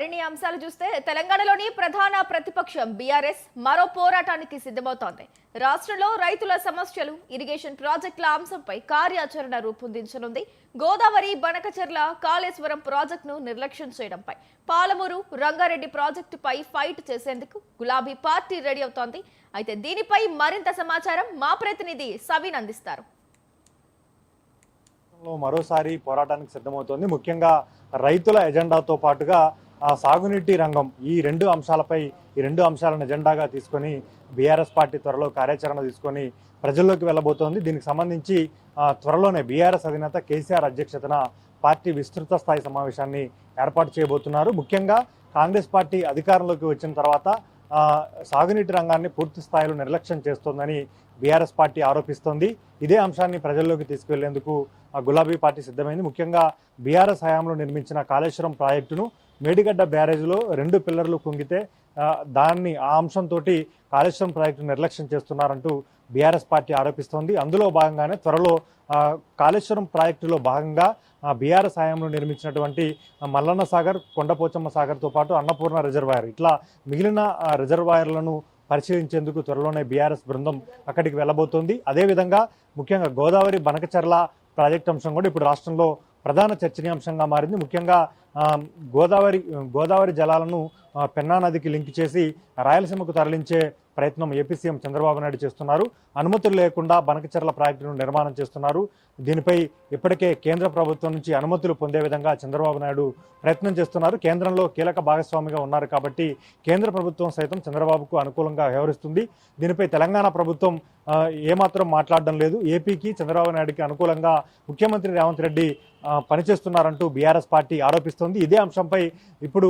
మరిన్ని అంశాలు చూస్తే తెలంగాణలోని ప్రధాన ప్రతిపక్షం బీఆర్ఎస్ మరో పోరాటానికి సిద్ధమవుతోంది. రాష్ట్రంలో రైతుల సమస్యలు, ఇరిగేషన్ ప్రాజెక్టుల అంశంపై కార్యాచరణ రూపొందించనుంది. గోదావరి, బనకచెర్ల, కాళేశ్వరం ప్రాజెక్టును నిర్లక్ష్యం చేయడంపై, పాలమూరు, రంగారెడ్డి ప్రాజెక్టుపై ఫైట్ చేసేందుకు గులాబీ పార్టీ రెడీ అవుతోంది. అయితే దీనిపై మరింత సమాచారం మా ప్రతినిధి సవిన్ అందిస్తారు. మరోసారి పోరాటానికి సిద్ధమవుతోంది. ముఖ్యంగా రైతుల ఎజెండాతో పాటుగా సాగునీటి రంగం ఈ రెండు అంశాలను ఎజెండాగా తీసుకొని బీఆర్ఎస్ పార్టీ త్వరలో కార్యాచరణ తీసుకొని ప్రజల్లోకి వెళ్ళబోతోంది. దీనికి సంబంధించి త్వరలోనే బీఆర్ఎస్ అధినేత కేసీఆర్ అధ్యక్షతన పార్టీ విస్తృత స్థాయి సమావేశాన్ని ఏర్పాటు చేయబోతున్నారు. ముఖ్యంగా కాంగ్రెస్ పార్టీ అధికారంలోకి వచ్చిన తర్వాత సాగునీటి రంగాన్ని పూర్తి స్థాయిలో నిర్లక్ష్యం చేస్తోందని బీఆర్ఎస్ పార్టీ ఆరోపిస్తోంది. ఇదే అంశాన్ని ప్రజల్లోకి తీసుకువెళ్లేందుకు గులాబీ పార్టీ సిద్ధమైంది. ముఖ్యంగా బీఆర్ఎస్ హయాంలో నిర్మించిన కాళేశ్వరం ప్రాజెక్టును మేడిగడ్డ బ్యారేజ్లో 2 పిల్లర్లు కుంగితే ఆ అంశంతో కాళేశ్వరం ప్రాజెక్టు నిర్లక్ష్యం చేస్తున్నారంటూ బీఆర్ఎస్ పార్టీ ఆరోపిస్తోంది. అందులో భాగంగానే త్వరలో కాళేశ్వరం ప్రాజెక్టులో భాగంగా బీఆర్ఎస్ హయాంలో నిర్మించినటువంటి మల్లన్న సాగర్, కొండపోచమ్మ సాగర్తో పాటు అన్నపూర్ణ రిజర్వాయర్, ఇట్లా మిగిలిన రిజర్వాయర్లను పరిశీలించేందుకు త్వరలోనే బీఆర్ఎస్ బృందం అక్కడికి వెళ్ళబోతోంది. అదేవిధంగా ముఖ్యంగా గోదావరి, బనకచెర్ల ప్రాజెక్టు అంశం కూడా ఇప్పుడు రాష్ట్రంలో ప్రధాన చర్చనీయాంశంగా మారింది. ముఖ్యంగా గోదావరి జలాలను పెన్నా నదికి లింక్ చేసి రాయలసీమకు తరలించే ప్రయత్నం ఏపీ సీఎం చంద్రబాబు నాయుడు చేస్తున్నారు. అనుమతులు లేకుండా బనకచెర్ల ప్రాజెక్టును నిర్మాణం చేస్తున్నారు. దీనిపై ఇప్పటికే కేంద్ర ప్రభుత్వం నుంచి అనుమతులు పొందే విధంగా చంద్రబాబు నాయుడు ప్రయత్నం చేస్తున్నారు. కేంద్రంలో కీలక భాగస్వామిగా ఉన్నారు కాబట్టి కేంద్ర ప్రభుత్వం సైతం చంద్రబాబుకు అనుకూలంగా వ్యవహరిస్తుంది. దీనిపై తెలంగాణ ప్రభుత్వం ఏమాత్రం మాట్లాడడం లేదు. ఏపీకి, చంద్రబాబు నాయుడుకి అనుకూలంగా ముఖ్యమంత్రి రేవంత్ రెడ్డి పనిచేస్తున్నారంటూ బీఆర్ఎస్ పార్టీ ఆరోపిస్తోంది. ఇదే అంశంపై ఇప్పుడు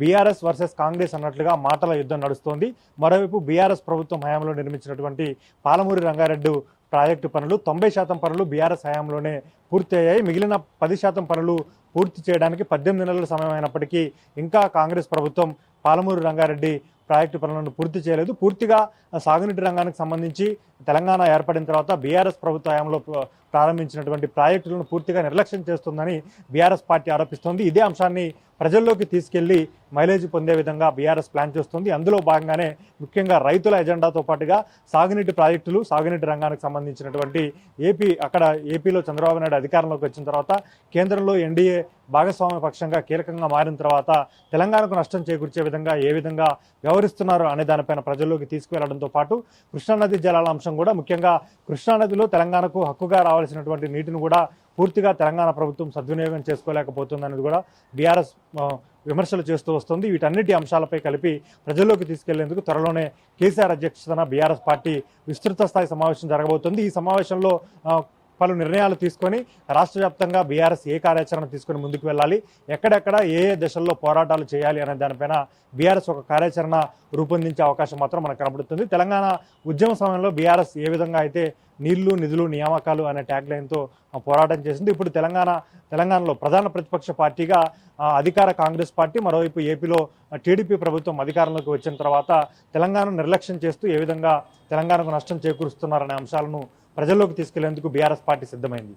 బీఆర్ఎస్ వర్సెస్ కాంగ్రెస్ అన్నట్లుగా మాటల యుద్ధం నడుస్తోంది. మరోవైపు బీఆర్ఎస్ ప్రభుత్వం హయాంలో నిర్మించినటువంటి పాలమూరి రంగారెడ్డి ప్రాజెక్టు పనులు 90% పనులు బీఆర్ఎస్ హయాంలోనే పూర్తి అయ్యాయి. మిగిలిన 10% పనులు పూర్తి చేయడానికి 18 నెలల సమయం అయినప్పటికీ ఇంకా కాంగ్రెస్ ప్రభుత్వం పాలమూరు రంగారెడ్డి ప్రాజెక్టు పనులను పూర్తి చేయలేదు. పూర్తిగా సాగునీటి రంగానికి సంబంధించి తెలంగాణ ఏర్పడిన తర్వాత బీఆర్ఎస్ ప్రభుత్వ హయాంలో ప్రారంభించినటువంటి ప్రాజెక్టులను పూర్తిగా నిర్లక్ష్యం చేస్తుందని బీఆర్ఎస్ పార్టీ ఆరోపిస్తోంది. ఇదే అంశాన్ని ప్రజల్లోకి తీసుకెళ్లి మైలేజ్ పొందే విధంగా బీఆర్ఎస్ ప్లాన్ చేస్తుంది. అందులో భాగంగానే ముఖ్యంగా రైతుల ఎజెండాతో పాటుగా సాగునీటి ప్రాజెక్టులు, సాగునీటి రంగానికి సంబంధించినటువంటి ఏపీలో చంద్రబాబు నాయుడు అధికారంలోకి వచ్చిన తర్వాత కేంద్రంలో ఎన్డీఏ భాగస్వామ్య పక్షంగా కీలకంగా మారిన తర్వాత తెలంగాణకు నష్టం చేకూర్చే విధంగా ఏ విధంగా వ్యవహరిస్తున్నారు అనే దానిపైన ప్రజల్లోకి తీసుకువెళ్లడంతో పాటు కృష్ణానది జలాల అంశం కూడా, ముఖ్యంగా కృష్ణానదిలో తెలంగాణకు హక్కుగా రావాల్సినటువంటి నీటిని కూడా పూర్తిగా తెలంగాణ ప్రభుత్వం సద్వినియోగం చేసుకోలేకపోతుందనేది కూడా బీఆర్ఎస్ విమర్శలు చేస్తూ వస్తుంది. వీటన్నిటి అంశాలపై కలిపి ప్రజల్లోకి తీసుకెళ్లేందుకు త్వరలోనే కేసీఆర్ అధ్యక్షతన బీఆర్ఎస్ పార్టీ విస్తృత స్థాయి సమావేశం జరగబోతుంది. ఈ సమావేశంలో పలు నిర్ణయాలు తీసుకొని రాష్ట్ర వ్యాప్తంగా బీఆర్ఎస్ ఏ కార్యాచరణ తీసుకొని ముందుకు వెళ్ళాలి, ఎక్కడెక్కడ ఏ దశల్లో పోరాటాలు చేయాలి అనే దానిపైన బీఆర్ఎస్ ఒక కార్యాచరణ రూపొందించే అవకాశం మాత్రం మనకు కనబడుతుంది. తెలంగాణ ఉద్యమ సమయంలో బీఆర్ఎస్ ఏ విధంగా అయితే నీళ్లు, నిధులు, నియామకాలు అనే ట్యాగ్ లైన్తో పోరాటం చేసింది, ఇప్పుడు తెలంగాణలో ప్రధాన ప్రతిపక్ష పార్టీగా అధికార కాంగ్రెస్ పార్టీ, మరోవైపు ఏపీలో టీడీపీ ప్రభుత్వం అధికారంలోకి వచ్చిన తర్వాత తెలంగాణ నిర్లక్ష్యం చేస్తూ ఏ విధంగా తెలంగాణకు నష్టం చేకూరుస్తున్నారనే అంశాలను ప్రజల్లోకి తీసుకెళ్లేందుకు బీఆర్ఎస్ పార్టీ సిద్ధమైంది.